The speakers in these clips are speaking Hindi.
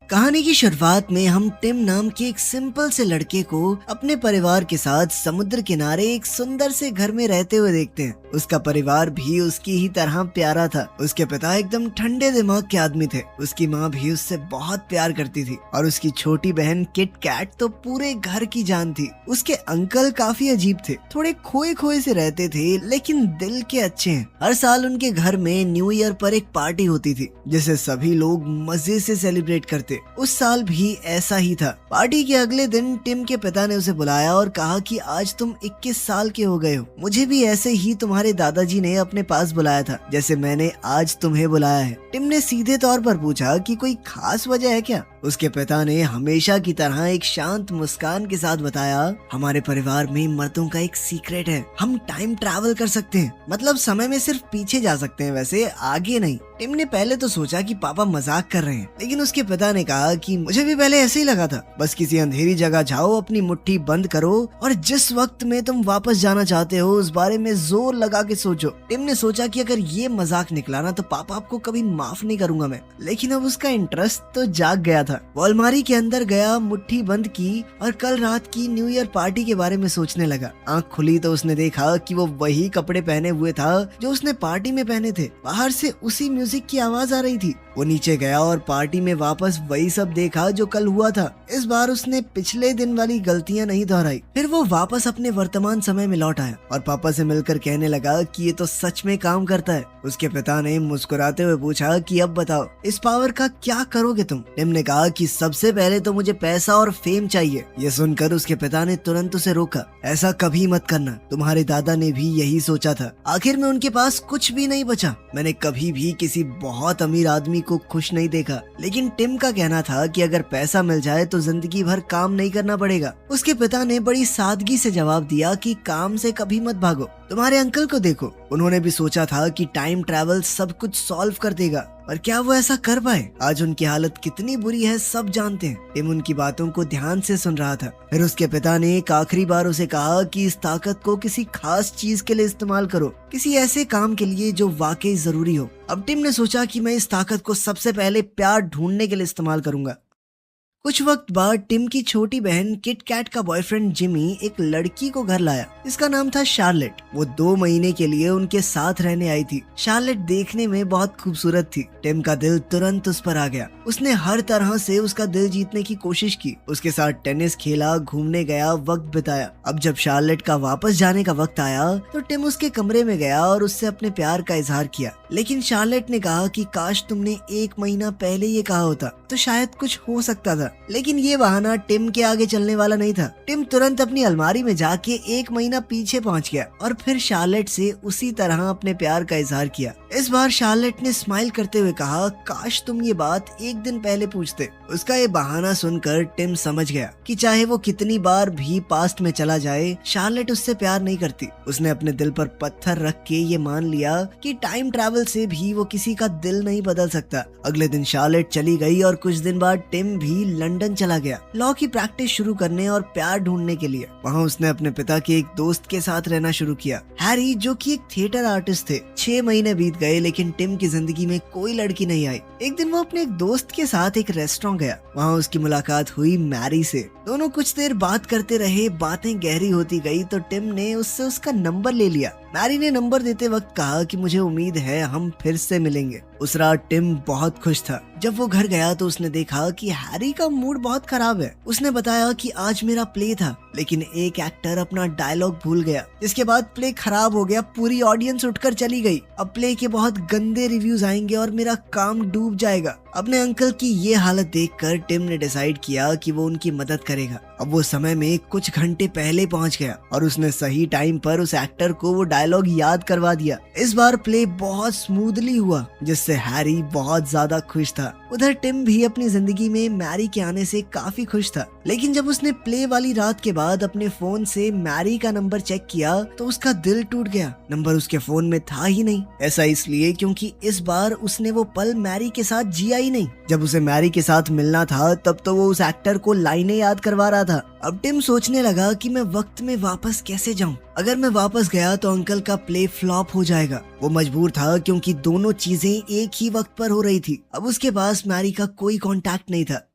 कहानी की शुरुआत में हम टिम नाम के एक सिंपल से लड़के को अपने परिवार के साथ समुद्र किनारे एक सुंदर से घर में रहते हुए देखते हैं। उसका परिवार भी उसकी ही तरह प्यारा था। उसके पिता एकदम ठंडे दिमाग के आदमी थे। उसकी माँ भी उससे बहुत प्यार करती थी और उसकी छोटी बहन किट कैट तो पूरे घर की जान थी। उसके अंकल काफी अजीब थे, थोड़े खोए खोए से रहते थे लेकिन दिल के अच्छे हैं। हर साल उनके घर में न्यू ईयर पर एक पार्टी होती थी जिसे सभी लोग मजे से सेलिब्रेट करते। उस साल भी ऐसा ही था। पार्टी के अगले दिन टिम के पिता ने उसे बुलाया और कहा कि आज तुम 21 साल के हो गए हो। मुझे भी ऐसे ही तुम्हारे दादाजी ने अपने पास बुलाया था जैसे मैंने आज तुम्हें बुलाया है। टिम ने सीधे तौर पर पूछा कि कोई खास वजह है क्या। उसके पिता ने हमेशा की तरह एक शांत मुस्कान के साथ बताया, हमारे परिवार में मर्दों का एक सीक्रेट है, हम टाइम ट्रैवल कर सकते हैं। मतलब समय में सिर्फ पीछे जा सकते हैं, वैसे आगे नहीं। टिम ने पहले तो सोचा कि पापा मजाक कर रहे हैं, लेकिन उसके पिता ने कहा कि मुझे भी पहले ऐसे ही लगा था। बस किसी अंधेरी जगह जाओ, अपनी मुट्ठी बंद करो और जिस वक्त में तुम वापस जाना चाहते हो उस बारे में जोर लगा के सोचो। टिम ने सोचा कि अगर ये मजाक निकला ना तो पापा आपको कभी माफ नहीं करूंगा मैं। लेकिन अब उसका इंटरेस्ट तो जाग गया था। वो अलमारी के अंदर गया, मुट्ठी बंद की और कल रात की न्यू ईयर पार्टी के बारे में सोचने लगा। आंख खुली तो उसने देखा कि वो वही कपड़े पहने हुए था जो उसने पार्टी में पहने थे। बाहर से उसी म्यूजिक की आवाज आ रही थी। वो नीचे गया और पार्टी में वापस वही सब देखा जो कल हुआ था। इस बार उसने पिछले दिन वाली गलतियां नहीं दोहराई। फिर वो वापस अपने वर्तमान समय में लौट आया और पापा से मिलकर कहने लगा कि ये तो सच में काम करता है। उसके पिता ने मुस्कुराते हुए पूछा कि अब बताओ इस पावर का क्या करोगे तुम। टिम ने कहा कि सबसे पहले तो मुझे पैसा और फेम चाहिए। ये सुनकर उसके पिता ने तुरंत उसे रोका, ऐसा कभी मत करना, तुम्हारे दादा ने भी यही सोचा था। आखिर में उनके पास कुछ भी नहीं बचा। मैंने कभी भी किसी बहुत अमीर आदमी को खुश नहीं देखा। लेकिन टिम का कहना था कि अगर पैसा मिल जाए तो जिंदगी भर काम नहीं करना पड़ेगा। उसके पिता ने बड़ी सादगी से जवाब दिया कि काम से कभी मत भागो। तुम्हारे अंकल को देखो, उन्होंने भी सोचा था कि टाइम ट्रैवल सब कुछ सॉल्व कर देगा, पर क्या वो ऐसा कर पाए? आज उनकी हालत कितनी बुरी है सब जानते हैं। टिम उनकी बातों को ध्यान से सुन रहा था। फिर उसके पिता ने एक आखिरी बार उसे कहा कि इस ताकत को किसी खास चीज के लिए इस्तेमाल करो, किसी ऐसे काम के लिए जो वाकई जरूरी हो। अब टिम ने सोचा कि मैं इस ताकत को सबसे पहले प्यार ढूंढने के लिए इस्तेमाल करूंगा। कुछ वक्त बाद टिम की छोटी बहन किट कैट का बॉयफ्रेंड जिमी एक लड़की को घर लाया। इसका नाम था शार्लेट। वो 2 महीने के लिए उनके साथ रहने आई थी। शार्लेट देखने में बहुत खूबसूरत थी। टिम का दिल तुरंत उस पर आ गया। उसने हर तरह से उसका दिल जीतने की कोशिश की। उसके साथ टेनिस खेला, घूमने गया, वक्त बिताया। अब जब शार्लेट का वापस जाने का वक्त आया तो टिम उसके कमरे में गया और उससे अपने प्यार का इजहार किया। लेकिन शार्लेट ने कहा कि काश तुमने 1 महीना पहले ये कहा होता तो शायद कुछ हो सकता था। लेकिन ये बहाना टिम के आगे चलने वाला नहीं था। टिम तुरंत अपनी अलमारी में जाके 1 महीना पीछे पहुंच गया और फिर शार्लेट से उसी तरह अपने प्यार का इजहार किया। इस बार शार्लेट ने स्माइल करते हुए कहा, काश तुम ये बात 1 दिन पहले पूछते। उसका ये बहाना सुनकर टिम समझ गया कि चाहे वो कितनी बार भी पास्ट में चला जाए, शार्लेट उससे प्यार नहीं करती। उसने अपने दिल पर पत्थर रख के ये मान लिया कि टाइम ट्रैवल से भी वो किसी का दिल नहीं बदल सकता। अगले दिन शार्लेट चली गई और कुछ दिन बाद टिम भी लंदन चला गया लॉ की प्रैक्टिस शुरू करने और प्यार ढूंढने के लिए। वहाँ उसने अपने पिता के एक दोस्त के साथ रहना शुरू किया, हैरी, जो कि एक थिएटर आर्टिस्ट थे। 6 महीने बीत गए लेकिन टिम की जिंदगी में कोई लड़की नहीं आई। एक दिन वो अपने एक दोस्त के साथ एक रेस्टोरेंट गया। वहाँ उसकी मुलाकात हुई मैरी से। दोनों कुछ देर बात करते रहे, बातें गहरी होती गई तो टिम ने उससे उसका नंबर ले लिया। मैरी ने नंबर देते वक्त कहा कि मुझे उम्मीद है हम फिर से मिलेंगे। उस रात टिम बहुत खुश था। जब वो घर गया तो उसने देखा कि हैरी का मूड बहुत खराब है। उसने बताया कि आज मेरा प्ले था लेकिन एक एक्टर अपना डायलॉग भूल गया, जिसके बाद प्ले खराब हो गया। पूरी ऑडियंस उठकर चली गई। अब प्ले के बहुत गंदे रिव्यूज आएंगे और मेरा काम डूब जाएगा। अपने अंकल की ये हालत देखकर टिम ने डिसाइड किया कि वो उनकी मदद करेगा। अब वो समय में कुछ घंटे पहले पहुंच गया और उसने सही टाइम पर उस एक्टर को वो डायलॉग याद करवा दिया। इस बार प्ले बहुत स्मूथली हुआ जिससे हैरी बहुत ज्यादा खुश था। उधर टिम भी अपनी जिंदगी में मैरी के आने से काफी खुश था। लेकिन जब उसने प्ले वाली रात के बाद अपने फोन से मैरी का नंबर चेक किया तो उसका दिल टूट गया। नंबर उसके फोन में था ही नहीं। ऐसा इसलिए क्योंकि इस बार उसने वो पल मैरी के साथ जिया ही नहीं। जब उसे मैरी के साथ मिलना था तब तो वो उस एक्टर को लाइनें याद करवा रहा था। अब टिम सोचने लगा कि मैं वक्त में वापस कैसे जाऊं। अगर मैं वापस गया तो अंकल का प्ले फ्लॉप हो जाएगा। वो मजबूर था क्योंकि दोनों चीजें एक ही वक्त पर हो रही थी। अब उसके पास मैरी का कोई कांटेक्ट नहीं था।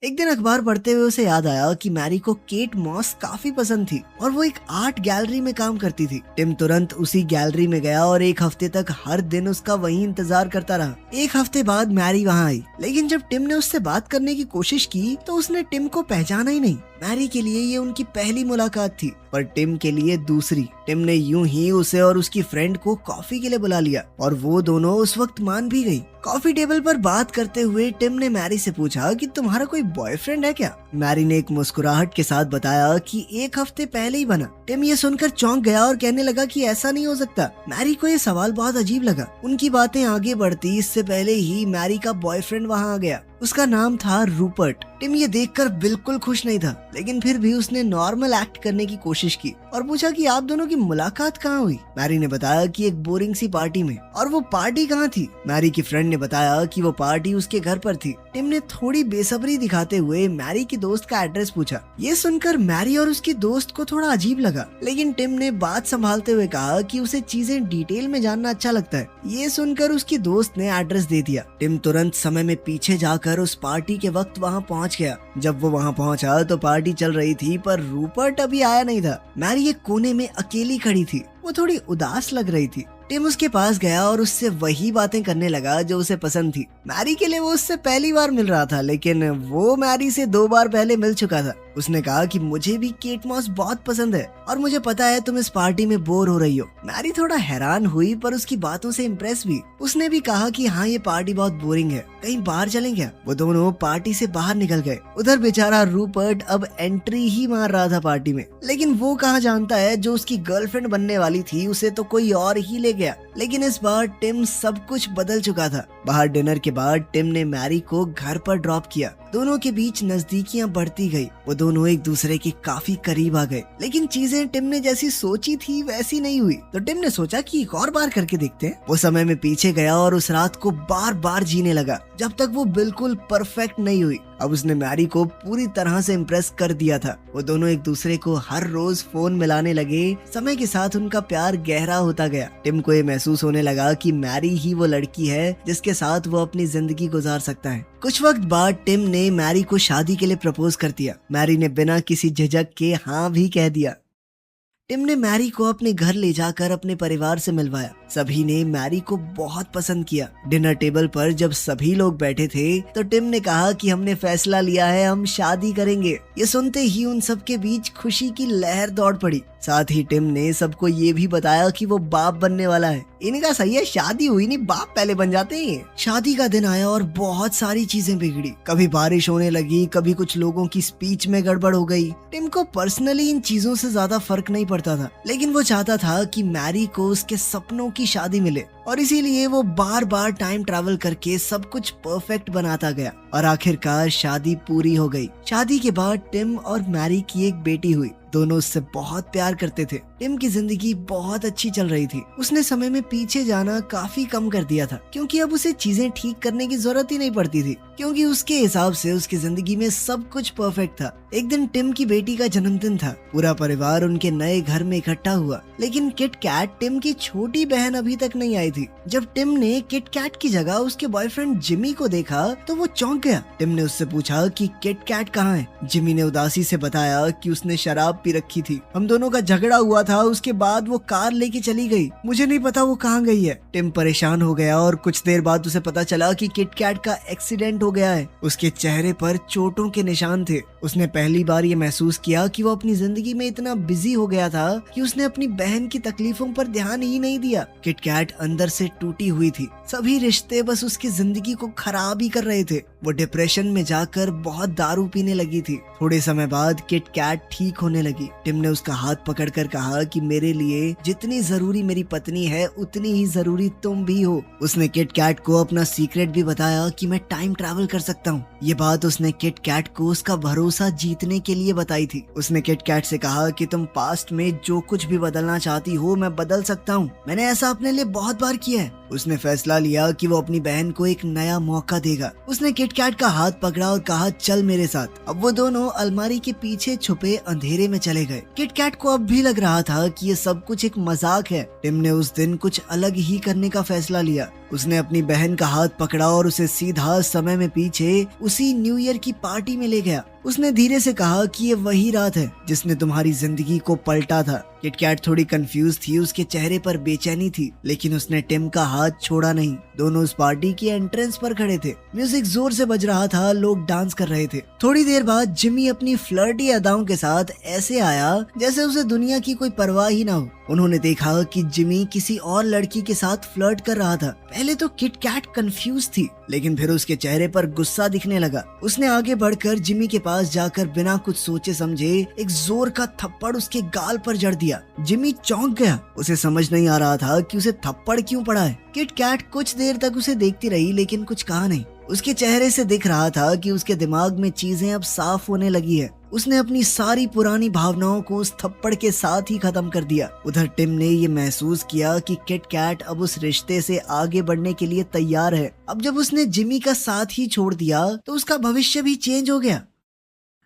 एक दिन अखबार पढ़ते हुए उसे याद आया कि मैरी को केट मॉस काफी पसंद थी और वो एक आर्ट गैलरी में काम करती थी। टिम तुरंत उसी गैलरी में गया और एक हफ्ते तक हर दिन उसका वहीं इंतजार करता रहा। एक हफ्ते बाद मैरी वहाँ आई, लेकिन जब टिम ने उससे बात करने की कोशिश की तो उसने टिम को पहचाना ही नहीं। मैरी के लिए ये उनकी पहली मुलाकात थी, पर टिम के लिए दूसरी। टिम ने यूं ही उसे और उसकी फ्रेंड को कॉफी के लिए बुला लिया और वो दोनों उस वक्त मान भी गई। कॉफी टेबल पर बात करते हुए टिम ने मैरी से पूछा कि तुम्हारा कोई बॉयफ्रेंड है क्या? मैरी ने एक मुस्कुराहट के साथ बताया कि एक हफ्ते पहले ही बना। टिम ये सुनकर चौंक गया और कहने लगा कि ऐसा नहीं हो सकता। मैरी को ये सवाल बहुत अजीब लगा। उनकी बातें आगे बढ़ती इससे पहले ही मैरी का बॉयफ्रेंड वहाँ आ गया। उसका नाम था रूपर्ट। टिम ये देखकर बिल्कुल खुश नहीं था, लेकिन फिर भी उसने नॉर्मल एक्ट करने की कोशिश की और पूछा कि आप दोनों की मुलाकात कहाँ हुई? मैरी ने बताया कि एक बोरिंग सी पार्टी में। और वो पार्टी कहाँ थी? मैरी की फ्रेंड ने बताया कि वो पार्टी उसके घर पर थी। टिम ने थोड़ी बेसब्री दिखाते हुए मैरी की दोस्त का एड्रेस पूछा। ये सुनकर मैरी और उसकी दोस्त को थोड़ा अजीब लगा, लेकिन टिम ने बात संभालते हुए कहा कि उसे चीजें डिटेल में जानना अच्छा लगता है। ये सुनकर उसकी दोस्त ने एड्रेस दे दिया। टिम तुरंत समय में पीछे जाकर उस पार्टी के वक्त वहाँ पहुँच गया। जब वो वहाँ पहुँचा तो पार्टी चल रही थी, पर रूपर्ट अभी आया नहीं था। मैरी एक कोने में अकेली खड़ी थी। वो थोड़ी उदास लग रही थी। टिम उसके पास गया और उससे वही बातें करने लगा जो उसे पसंद थी। मैरी के लिए वो उससे पहली बार मिल रहा था, लेकिन वो मैरी से 2 बार पहले मिल चुका था। उसने कहा कि मुझे भी केट मॉस बहुत पसंद है और मुझे पता है तुम इस पार्टी में बोर हो रही हो। मैरी थोड़ा हैरान हुई, पर उसकी बातों से इम्प्रेस भी। उसने भी कहा कि हाँ, ये पार्टी बहुत बोरिंग है, कहीं बाहर चलें क्या? वो दोनों पार्टी से बाहर निकल गए। उधर बेचारा रूपर्ट अब एंट्री ही मार रहा था पार्टी में, लेकिन वो कहाँ जानता है जो उसकी गर्लफ्रेंड बनने वाली थी उसे तो कोई और ही ले गया। लेकिन इस बार टिम सब कुछ बदल चुका था। बाहर डिनर के बाद टिम ने मैरी को घर पर ड्रॉप किया। दोनों के बीच नजदीकियां बढ़ती गई। वो दोनों एक दूसरे के काफी करीब आ गए, लेकिन चीजें टिम ने जैसी सोची थी वैसी नहीं हुई। तो टिम ने सोचा कि एक और बार करके देखते हैं। वो समय में पीछे गया और उस रात को बार बार जीने लगा जब तक वो बिल्कुल परफेक्ट नहीं हुई। अब उसने मैरी को पूरी तरह से इम्प्रेस कर दिया था। वो दोनों एक दूसरे को हर रोज फोन मिलाने लगे। समय के साथ उनका प्यार गहरा होता गया। टिम को ये महसूस होने लगा कि मैरी ही वो लड़की है जिसके साथ वो अपनी जिंदगी गुजार सकता है। कुछ वक्त बाद टिम ने मैरी को शादी के लिए प्रपोज कर दिया। मैरी ने बिना किसी झिझक के हाँ भी कह दिया। टिम ने मैरी को अपने घर ले जाकर अपने परिवार से मिलवाया। सभी ने मैरी को बहुत पसंद किया। डिनर टेबल पर जब सभी लोग बैठे थे तो टिम ने कहा कि हमने फैसला लिया है, हम शादी करेंगे। ये सुनते ही उन सबके बीच खुशी की लहर दौड़ पड़ी। साथ ही टिम ने सबको ये भी बताया कि वो बाप बनने वाला है। इनका सही है, शादी हुई नहीं, बाप पहले बन जाते हैं। शादी का दिन आया और बहुत सारी चीजें बिगड़ी। कभी बारिश होने लगी, कभी कुछ लोगों की स्पीच में गड़बड़ हो गई। टिम को पर्सनली इन चीजों से ज्यादा फर्क नहीं पड़ता था, लेकिन वो चाहता था कि मैरी को उसके सपनों की शादी मिले और इसीलिए वो बार बार टाइम ट्रैवल करके सब कुछ परफेक्ट बनाता गया और आखिरकार शादी पूरी हो गई। शादी के बाद टिम और मैरी की एक बेटी हुई। दोनों उससे बहुत प्यार करते थे। टिम की जिंदगी बहुत अच्छी चल रही थी। उसने समय में पीछे जाना काफी कम कर दिया था, क्योंकि अब उसे चीजें ठीक करने की जरूरत ही नहीं पड़ती थी, क्योंकि उसके हिसाब से उसकी जिंदगी में सब कुछ परफेक्ट था। एक दिन टिम की बेटी का जन्मदिन था। पूरा परिवार उनके नए घर में इकट्ठा हुआ, लेकिन किट कैट, टिम की छोटी बहन, अभी तक नहीं आई थी। जब टिम ने किट कैट की जगह उसके बॉयफ्रेंड जिमी को देखा तो वो चौंक गया। टिम ने उससे पूछा कि किट कैट कहाँ है? जिमी ने उदासी से बताया कि उसने शराब पी रखी थी, हम दोनों का झगड़ा हुआ था, उसके बाद वो कार लेके चली गई, मुझे नहीं पता वो कहाँ गई है। टिम परेशान हो गया और कुछ देर बाद उसे पता चला कि किट कैट का एक्सीडेंट हो गया है। उसके चेहरे पर चोटों के निशान थे। उसने पहली बार ये महसूस किया कि वो अपनी जिंदगी में इतना बिजी हो गया था कि उसने अपनी बहन की तकलीफों पर ध्यान ही नहीं दिया। किट कैट अंदर से टूटी हुई थी। सभी रिश्ते बस उसकी जिंदगी को खराब ही कर रहे थे। वो डिप्रेशन में जाकर बहुत दारू पीने लगी थी। थोड़े समय बाद किट कैट ठीक होने लगी। टिम ने उसका हाथ पकड़कर कहा कि मेरे लिए जितनी जरूरी मेरी पत्नी है, उतनी ही जरूरी तुम भी हो। उसने किट कैट को अपना सीक्रेट भी बताया कि मैं टाइम ट्रैवल कर सकता हूँ। ये बात उसने किट कैट को उसका भरोसा जीतने के लिए बताई थी। उसने किट कैट से कहा कि तुम पास्ट में जो कुछ भी बदलना चाहती हो, मैं बदल सकता हूँ। मैंने ऐसा अपने लिए बहुत बार किया है। उसने फैसला लिया कि वो अपनी बहन को एक नया मौका देगा। उसने किट कैट का हाथ पकड़ा और कहा, चल मेरे साथ। अब वो दोनों अलमारी के पीछे छुपे अंधेरे में चले गए। किट कैट को अब भी लग रहा था कि ये सब कुछ एक मजाक है। टिम ने उस दिन कुछ अलग ही करने का फैसला लिया। उसने अपनी बहन का हाथ पकड़ा और उसे सीधा समय में पीछे उसी न्यू ईयर की पार्टी में ले गया। उसने धीरे से कहा कि ये वही रात है जिसने तुम्हारी जिंदगी को पलटा था। किटकैट थोड़ी कंफ्यूज थी, उसके चेहरे पर बेचैनी थी, लेकिन उसने टिम का हाथ छोड़ा नहीं। दोनों उस पार्टी की एंट्रेंस पर खड़े थे। म्यूजिक जोर से बज रहा था, लोग डांस कर रहे थे। थोड़ी देर बाद जिमी अपनी फ्लर्टी अदाओं के साथ ऐसे आया जैसे उसे दुनिया की कोई परवाह ही ना हो। उन्होंने देखा कि जिमी किसी और लड़की के साथ फ्लर्ट कर रहा था। पहले तो किटकैट कंफ्यूज थी, लेकिन फिर उसके चेहरे पर गुस्सा दिखने लगा। उसने आगे बढ़कर जिमी के पास जाकर बिना कुछ सोचे समझे एक जोर का थप्पड़ उसके गाल पर जड़ दिया। जिमी चौंक गया। उसे समझ नहीं आ रहा था कि उसे थप्पड़ क्यों पड़ा है। किटकैट कुछ देर तक उसे देखती रही, लेकिन कुछ कहा नहीं। उसके चेहरे से दिख रहा था कि उसके दिमाग में चीजें अब साफ होने लगी है। उसने अपनी सारी पुरानी भावनाओं को उस थप्पड़ के साथ ही खत्म कर दिया। उधर टिम ने ये महसूस किया कि किटकैट अब उस रिश्ते से आगे बढ़ने के लिए तैयार है। अब जब उसने जिमी का साथ ही छोड़ दिया तो उसका भविष्य भी चेंज हो गया।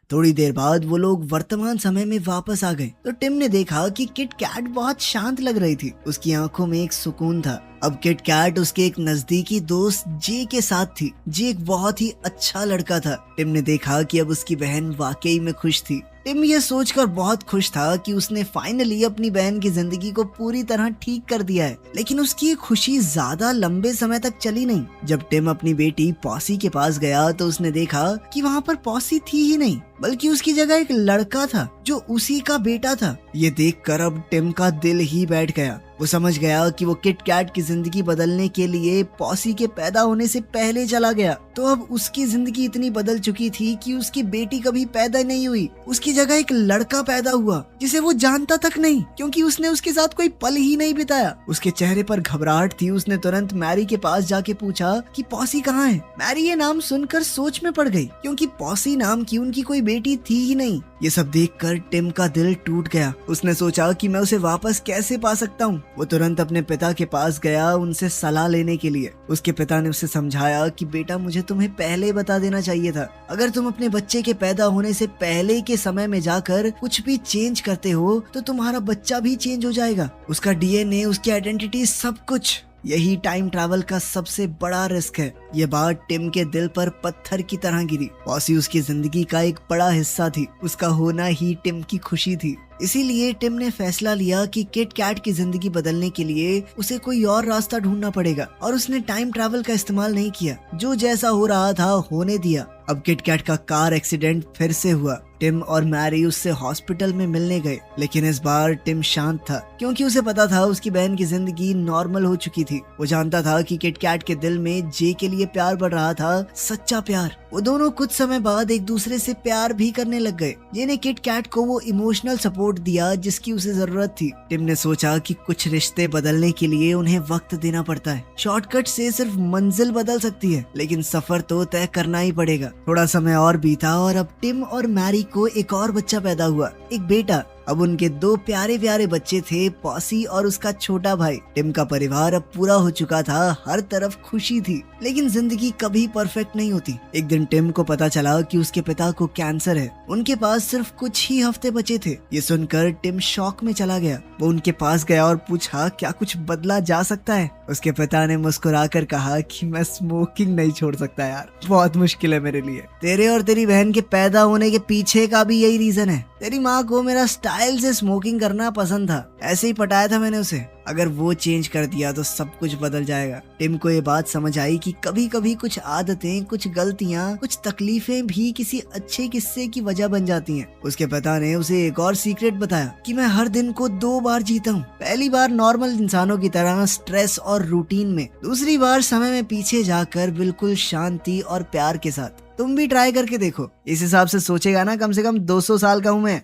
थोड़ी देर बाद वो लोग वर्तमान समय में वापस आ गए तो टिम ने देखा कि किटकैट बहुत शांत लग रही थी। उसकी आंखों में एक सुकून था। अब किटकैट उसके एक नजदीकी दोस्त जे के साथ थी। जे एक बहुत ही अच्छा लड़का था। टिम ने देखा कि अब उसकी बहन वाकई में खुश थी। टिम ये सोचकर बहुत खुश था कि उसने फाइनली अपनी बहन की जिंदगी को पूरी तरह ठीक कर दिया है। लेकिन उसकी ये खुशी ज्यादा लंबे समय तक चली नहीं। जब टिम अपनी बेटी पॉसी के पास गया तो उसने देखा कि वहाँ पर पॉसी थी ही नहीं, बल्कि उसकी जगह एक लड़का था जो उसी का बेटा था। ये देखकर अब टिम का दिल ही बैठ गया। वो समझ गया कि वो किटकैट की जिंदगी बदलने के लिए पॉसी के पैदा होने से पहले चला गया। तो अब उसकी जिंदगी इतनी बदल चुकी थी कि उसकी बेटी कभी पैदा नहीं हुई। उसकी जगह एक लड़का पैदा हुआ जिसे वो जानता तक नहीं, क्योंकि उसने उसके साथ कोई पल ही नहीं बिताया। उसके चेहरे पर घबराहट थी। उसने तुरंत मैरी के पास जाके पूछा कि पॉसी कहाँ है। मैरी ये नाम सुनकर सोच में पड़ गई, क्योंकि पॉसी नाम की उनकी कोई बेटी थी ही नहीं। ये सब देखकर टिम का दिल टूट गया। उसने सोचा कि मैं उसे वापस कैसे पा सकता हूँ। वो तुरंत अपने पिता के पास गया उनसे सलाह लेने के लिए। उसके पिता ने उसे समझाया कि बेटा, मुझे तुम्हें पहले बता देना चाहिए था। अगर तुम अपने बच्चे के पैदा होने से पहले के समय में जाकर कुछ भी चेंज करते हो तो तुम्हारा बच्चा भी चेंज हो जाएगा। उसका डीएनए, उसकी आइडेंटिटी, सब कुछ। यही टाइम ट्रैवल का सबसे बड़ा रिस्क है। ये बात टिम के दिल पर पत्थर की तरह गिरी। पॉसी उसकी जिंदगी का एक बड़ा हिस्सा थी। उसका होना ही टिम की खुशी थी। इसीलिए टिम ने फैसला लिया कि किटकैट की जिंदगी बदलने के लिए उसे कोई और रास्ता ढूंढना पड़ेगा। और उसने टाइम ट्रैवल का इस्तेमाल नहीं किया। जो जैसा हो रहा था होने दिया। अब किटकैट का कार एक्सीडेंट फिर से हुआ। टिम और मैरी उससे हॉस्पिटल में मिलने गए, लेकिन इस बार टिम शांत था, क्योंकि उसे पता था उसकी बहन की जिंदगी नॉर्मल हो चुकी थी। वो जानता था कि किटकैट के दिल में जे के लिए प्यार बढ़ रहा था, सच्चा प्यार। वो दोनों कुछ समय बाद एक दूसरे से प्यार भी करने लग गए। जे ने किटकैट को वो इमोशनल सपोर्ट दिया जिसकी उसे जरूरत थी। टिम ने सोचा कि कुछ रिश्ते बदलने के लिए उन्हें वक्त देना पड़ता है। शॉर्टकट से सिर्फ मंजिल बदल सकती है, लेकिन सफर तो तय करना ही पड़ेगा। थोड़ा समय और बीता और अब टिम और मैरी को एक और बच्चा पैदा हुआ, एक बेटा। अब उनके दो प्यारे प्यारे बच्चे थे, पॉसी और उसका छोटा भाई। टिम का परिवार अब पूरा हो चुका था। हर तरफ खुशी थी, लेकिन जिंदगी कभी परफेक्ट नहीं होती। एक दिन टिम को पता चला कि उसके पिता को कैंसर है। उनके पास सिर्फ कुछ ही हफ्ते बचे थे। ये सुनकर टिम शॉक में चला गया। वो उनके पास गया और पूछा, क्या कुछ बदला जा सकता है? उसके पिता ने मुस्कुराकर कहा कि मैं स्मोकिंग नहीं छोड़ सकता यार, बहुत मुश्किल है मेरे लिए। तेरे और तेरी बहन के पैदा होने के पीछे का भी यही रीजन है। तेरी माँ को मेरा स्टाइल से स्मोकिंग करना पसंद था, ऐसे ही पटाया था मैंने उसे। अगर वो चेंज कर दिया तो सब कुछ बदल जाएगा। टिम को ये बात समझ आई कि कभी कभी कुछ आदतें, कुछ गलतियाँ, कुछ तकलीफें भी किसी अच्छे किस्से की वजह बन जाती हैं। उसके पिता ने उसे एक और सीक्रेट बताया कि मैं हर दिन को 2 बार जीता हूँ। पहली बार नॉर्मल इंसानों की तरह स्ट्रेस और रूटीन में, दूसरी बार समय में पीछे जाकर बिल्कुल शांति और प्यार के साथ। तुम भी ट्राई करके देखो। इस हिसाब से सोचेगा ना, कम से कम 200 साल का हूँ मैं।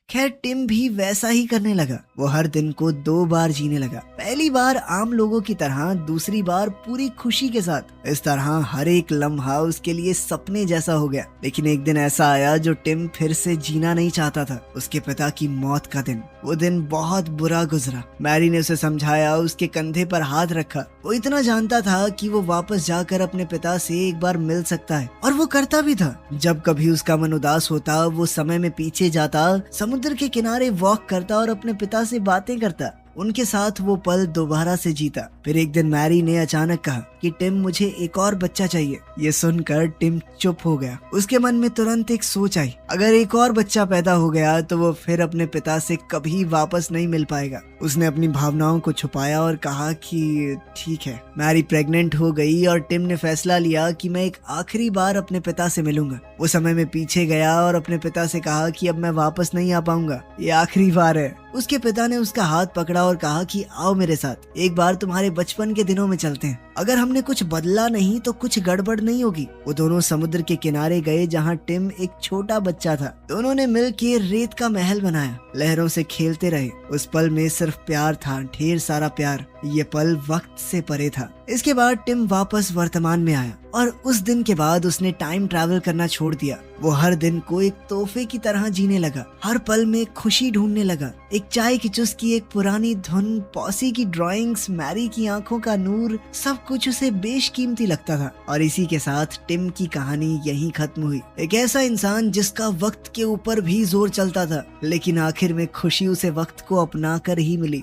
खैर टिम भी वैसा ही करने लगा। वो हर दिन को 2 बार जीने लगा। पहली बार आम लोगों की तरह, दूसरी बार पूरी खुशी के साथ। इस तरह हर एक लम्हा उसके लिए सपने जैसा हो गया। लेकिन एक दिन ऐसा आया जो टिम फिर से जीना नहीं चाहता था। उसके पिता की मौत का दिन। वो दिन बहुत बुरा गुजरा। मैरी ने उसे समझाया, उसके कंधे पर हाथ रखा। वो इतना जानता था कि वो वापस जाकर अपने पिता से एक बार मिल सकता है, और वो करता भी था। जब कभी उसका मन उदास होता, वो समय में पीछे जाता, समुद्र के किनारे वॉक करता और अपने पिता से बातें करता। उनके साथ वो पल दोबारा से जीता। फिर एक दिन मैरी ने अचानक कहा कि टिम, मुझे एक और बच्चा चाहिए। ये सुनकर टिम चुप हो गया। उसके मन में तुरंत एक सोच आई, अगर एक और बच्चा पैदा हो गया तो वो फिर अपने पिता से कभी वापस नहीं मिल पाएगा। उसने अपनी भावनाओं को छुपाया और कहा कि ठीक है। मैरी प्रेग्नेंट हो गई और टिम ने फैसला लिया कि मैं एक आखिरी बार अपने पिता से मिलूंगा। वो समय में पीछे गया और अपने पिता से कहा कि अब मैं वापस नहीं आ पाऊंगा, ये आखिरी बार है। उसके पिता ने उसका हाथ पकड़ा और कहा कि आओ मेरे साथ, एक बार तुम्हारे बचपन के दिनों में चलते हैं। अगर हमने कुछ बदला नहीं तो कुछ गड़बड़ नहीं होगी। वो दोनों समुद्र के किनारे गए जहाँ टिम एक छोटा बच्चा था। दोनों ने मिलके रेत का महल बनाया, लहरों से खेलते रहे। उस पल में सिर्फ प्यार था, ढेर सारा प्यार। ये पल वक्त से परे था। इसके बाद टिम वापस वर्तमान में आया और उस दिन के बाद उसने टाइम ट्रैवल करना छोड़ दिया। वो हर दिन को एक तोहफे की तरह जीने लगा, हर पल में खुशी ढूंढने लगा। एक चाय की चुस्की, एक पुरानी धुन, पॉसी की ड्राइंग्स, मैरी की आंखों का नूर, सब कुछ उसे बेशकीमती लगता था। और इसी के साथ टिम की कहानी यहीं खत्म हुई। एक ऐसा इंसान जिसका वक्त के ऊपर भी जोर चलता था, लेकिन आखिर में खुशी उसे वक्त को अपना कर ही मिली।